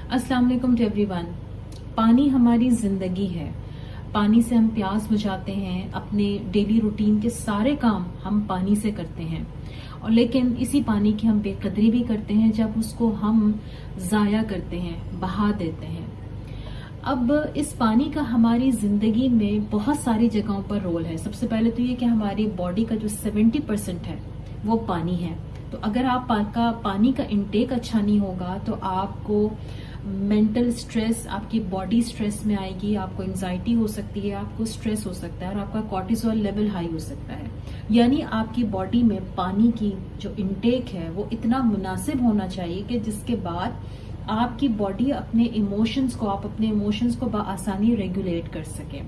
अस्सलाम वालेकुम to everyone. पानी हमारी ज़िंदगी है। पानी से हम प्यास बुझाते हैं, अपने डेली रूटीन के सारे काम हम पानी से करते हैं, और लेकिन इसी पानी की हम बेकदरी भी करते हैं जब उसको हम ज़ाया करते हैं, बहा देते हैं। अब इस पानी का हमारी ज़िंदगी में बहुत सारी जगहों पर रोल है। सबसे पहले तो ये कि हमारी बॉडी का जो 70% है वो पानी है। तो अगर आपका पानी का इंटेक अच्छा नहीं होगा तो आपको मेंटल स्ट्रेस, आपकी बॉडी स्ट्रेस में आएगी, आपको एंजाइटी हो सकती है, आपको स्ट्रेस हो सकता है और आपका कॉर्टिसोल लेवल हाई हो सकता है। यानी आपकी बॉडी में पानी की जो इंटेक है वो इतना मुनासिब होना चाहिए कि जिसके बाद आपकी बॉडी अपने इमोशंस को बआसानी रेगुलेट कर सके।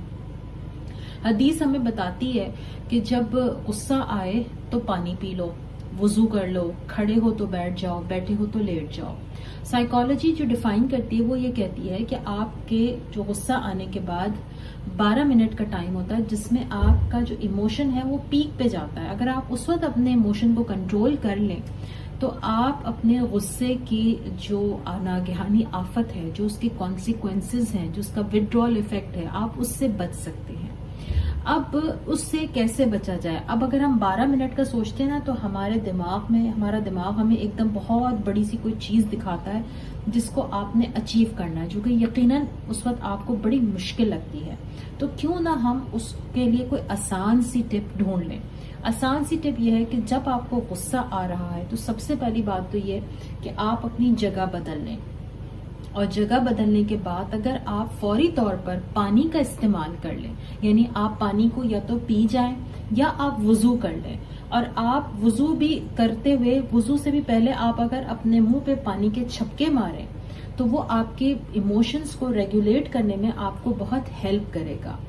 हदीस हमें बताती है कि जब गुस्सा आए तो पानी पी लो, वुजू कर लो, खड़े हो तो बैठ जाओ, बैठे हो तो लेट जाओ। साइकोलॉजी जो डिफाइन करती है वो ये कहती है कि आपके जो गुस्सा आने के बाद 12 मिनट का टाइम होता है जिसमें आपका जो इमोशन है वो पीक पे जाता है। अगर आप उस वक्त अपने इमोशन को कंट्रोल कर लें तो आप अपने गुस्से की जो नागहानी आफत है, जो उसकी कॉन्सिक्वेंसेस हैं, जो उसका विड्रॉल इफेक्ट है, आप उससे बच सकते हैं। अब उससे कैसे बचा जाए? अब अगर हम 12 मिनट का सोचते हैं ना तो हमारा दिमाग हमें एकदम बहुत बड़ी सी कोई चीज दिखाता है जिसको आपने अचीव करना है, जो कि यकीनन उस वक्त आपको बड़ी मुश्किल लगती है। तो क्यों ना हम उसके लिए कोई आसान सी टिप ढूंढ लें। आसान सी टिप यह है कि जब आपको गुस्सा आ रहा है तो सबसे पहली बात तो ये कि आप अपनी जगह बदल लें, और जगह बदलने के बाद अगर आप फौरी तौर पर पानी का इस्तेमाल कर लें, यानी आप पानी को या तो पी जाएं या आप वुजू कर लें। और आप वुजू भी करते हुए, वुजू से भी पहले आप अगर अपने मुंह पे पानी के छपके मारें तो वो आपके इमोशंस को रेगुलेट करने में आपको बहुत हेल्प करेगा।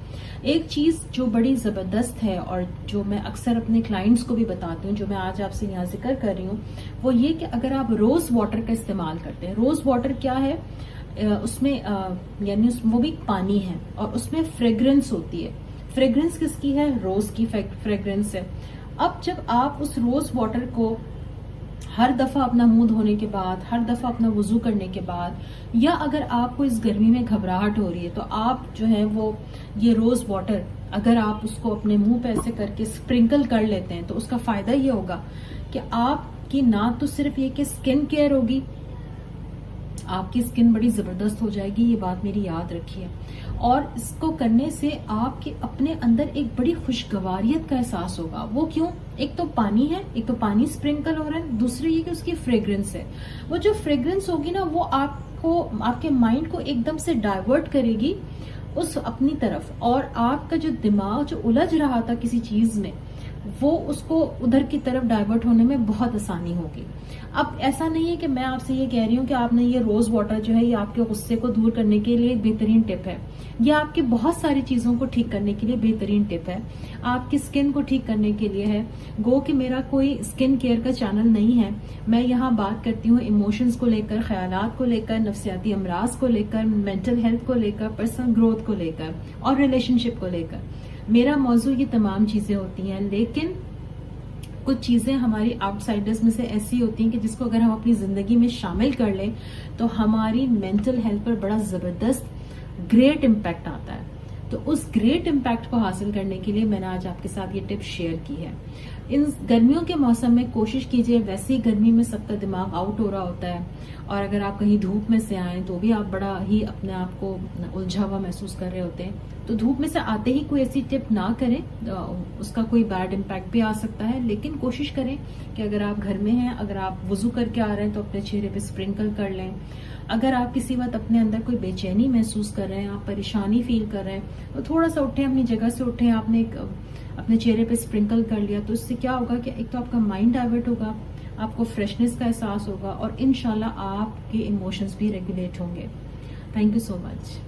एक चीज जो बड़ी जबरदस्त है और जो मैं अक्सर अपने क्लाइंट्स को भी बताती हूँ, जो मैं आज आपसे यहाँ जिक्र कर रही हूँ, वो ये कि अगर आप रोज वाटर का इस्तेमाल करते हैं। रोज वाटर क्या है? उसमें यानी वो भी पानी है और उसमें फ्रेग्रेंस होती है। फ्रेग्रेंस किसकी है? रोज की फ्रेग्रेंस है। अब जब आप उस रोज वाटर को हर दफा अपना मुंह धोने के बाद, हर दफा अपना वुजू करने के बाद, या अगर आपको इस गर्मी में घबराहट हो रही है तो आप जो है वो ये रोज वाटर अगर आप उसको अपने मुंह पे ऐसे करके स्प्रिंकल कर लेते हैं तो उसका फायदा ये होगा कि आपकी ना तो सिर्फ ये कि स्किन केयर होगी, आपकी स्किन बड़ी जबरदस्त हो जाएगी, ये बात मेरी याद रखिए। और इसको करने से आपके अपने अंदर एक बड़ी खुशगवारियत का एहसास होगा। वो क्यों? एक तो पानी है, एक तो पानी स्प्रिंकल हो रहा है, दूसरी ये कि उसकी फ्रेग्रेंस है। वो जो फ्रेग्रेंस होगी ना वो आपको, आपके माइंड को एकदम से डाइवर्ट करेगी उस अपनी तरफ, और आपका जो दिमाग जो उलझ रहा था किसी चीज में वो उसको उधर की तरफ डाइवर्ट होने में बहुत आसानी होगी। अब ऐसा नहीं है कि मैं आपसे ये कह रही हूँ कि आपने ये रोज वाटर जो है ये आपके गुस्से को दूर करने के लिए एक बेहतरीन टिप है, ये आपकी बहुत सारी चीजों को ठीक करने के लिए बेहतरीन टिप है, आपकी स्किन को ठीक करने के लिए है। गो कि मेरा कोई स्किन केयर का चैनल नहीं है, मैं यहाँ बात करती हूँ इमोशंस को लेकर, ख्यालात को लेकर, नफ्सियाती अमराज को लेकर, मेंटल हेल्थ को लेकर, पर्सनल ग्रोथ को लेकर और रिलेशनशिप को लेकर। मेरा मौजू ये तमाम चीजें होती हैं, लेकिन कुछ चीजें हमारी आउटसाइडर्स में से ऐसी होती हैं कि जिसको अगर हम अपनी जिंदगी में शामिल कर लें तो हमारी मेंटल हेल्थ पर बड़ा जबरदस्त ग्रेट इम्पैक्ट आता है। तो उस ग्रेट इम्पैक्ट को हासिल करने के लिए मैंने आज आपके साथ ये टिप शेयर की है। इन गर्मियों के मौसम में कोशिश कीजिए, वैसे ही गर्मी में सबका दिमाग आउट हो रहा होता है, और अगर आप कहीं धूप में से आए तो भी आप बड़ा ही अपने आप को उलझा हुआ महसूस कर रहे होते हैं। तो धूप में से आते ही कोई ऐसी टिप ना करें, उसका कोई बैड इम्पैक्ट भी आ सकता है। लेकिन कोशिश करें कि अगर आप घर में हैं, अगर आप वुजू करके आ रहे हैं तो अपने चेहरे पे स्प्रिंकल कर लें। अगर आप किसी वक्त अपने अंदर कोई बेचैनी महसूस कर रहे हैं, आप परेशानी फील कर रहे हैं, तो थोड़ा सा उठें, अपनी जगह से उठें, आपने अपने चेहरे पे स्प्रिंकल कर लिया तो इससे क्या होगा कि एक तो आपका माइंड डाइवर्ट होगा, आपको फ्रेशनेस का एहसास होगा और इंशाल्लाह आपके इमोशंस भी रेगुलेट होंगे। Thank you so much.